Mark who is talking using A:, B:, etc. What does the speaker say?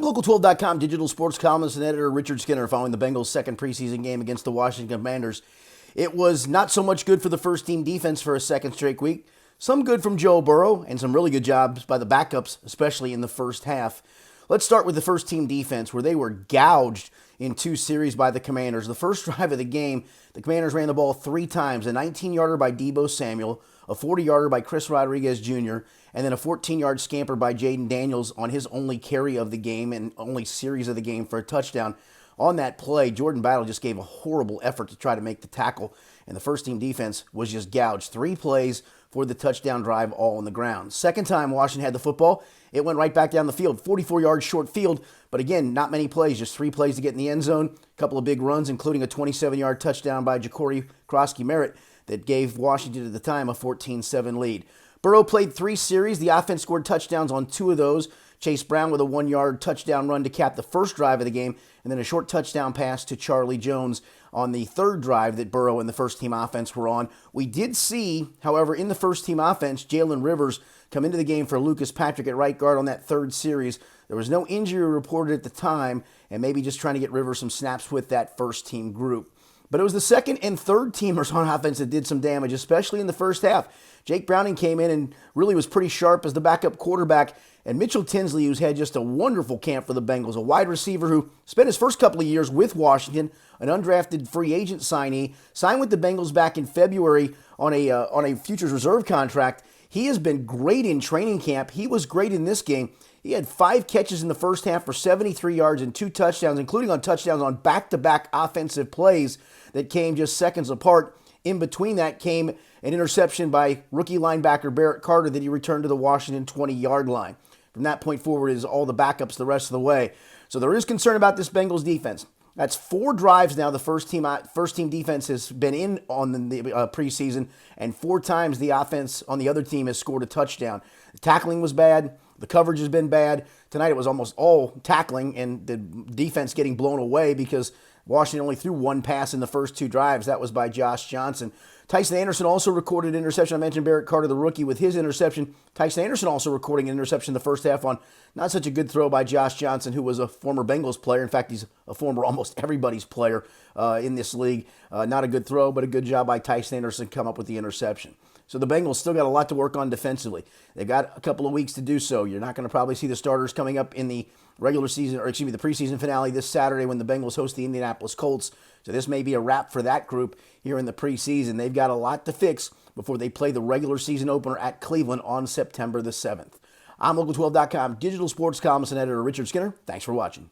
A: I'm Local12.com digital sports columnist and editor Richard Skinner following the Bengals' second preseason game against the Washington Commanders. It was not so much good for the first team defense for a second straight week. Some good from Joe Burrow and some really good jobs by the backups, especially in the first half. Let's start with the first team defense, where they were gouged in two series by the Commanders. The first drive of the game, the Commanders ran the ball three times, a 19-yarder by Deebo Samuel, a 40-yarder by Chris Rodriguez Jr., and then a 14-yard scamper by Jayden Daniels on his only carry of the game and only series of the game for a touchdown. On that play, Jordan Battle just gave a horrible effort to try to make the tackle, and the first team defense was just gouged. 3 plays for the touchdown drive, all on the ground. Second time Washington had the football, it went right back down the field. 44-yard short field, but again, not many plays, just 3 plays to get in the end zone. A couple of big runs, including a 27-yard touchdown by Ja'Cory Krosky-Merritt that gave Washington at the time a 14-7 lead. Burrow played 3 series. The offense scored touchdowns on 2 of those. Chase Brown with a 1-yard touchdown run to cap the first drive of the game, and then a short touchdown pass to Charlie Jones on the third drive that Burrow and the first-team offense were on. We did see, however, in the first-team offense, Jalen Rivers come into the game for Lucas Patrick at right guard on that third series. There was no injury reported at the time, and maybe just trying to get Rivers some snaps with that first-team group. But it was the second and third teamers on offense that did some damage, especially in the first half. Jake Browning came in and really was pretty sharp as the backup quarterback. And Mitchell Tinsley, who's had just a wonderful camp for the Bengals, a wide receiver who spent his first couple of years with Washington, an undrafted free agent signee, signed with the Bengals back in February on a futures reserve contract. He has been great in training camp. He was great in this game. He had 5 catches in the first half for 73 yards and 2 touchdowns, including on touchdowns on back-to-back offensive plays that came just seconds apart. In between that came an interception by rookie linebacker Barrett Carter that he returned to the Washington 20-yard line. From that point forward is all the backups the rest of the way. So there is concern about this Bengals defense. That's 4 drives now the first team defense has been in on the preseason, and 4 times the offense on the other team has scored a touchdown. The tackling was bad. The coverage has been bad. Tonight it was almost all tackling and the defense getting blown away because Washington only threw 1 pass in the first 2 drives. That was by Josh Johnson. Tyson Anderson also recorded an interception. I mentioned Barrett Carter, the rookie, with his interception. Tyson Anderson also recording an interception in the first half on not such a good throw by Josh Johnson, who was a former Bengals player. In fact, he's a former almost everybody's player in this league. Not a good throw, but a good job by Tyson Anderson to come up with the interception. So the Bengals still got a lot to work on defensively. They've got a couple of weeks to do so. You're not going to probably see the starters coming up in the the preseason finale this Saturday when the Bengals host the Indianapolis Colts. So this may be a wrap for that group here in the preseason. They've got a lot to fix before they play the regular season opener at Cleveland on September the 7th. I'm Local12.com digital sports columnist and editor Richard Skinner. Thanks for watching.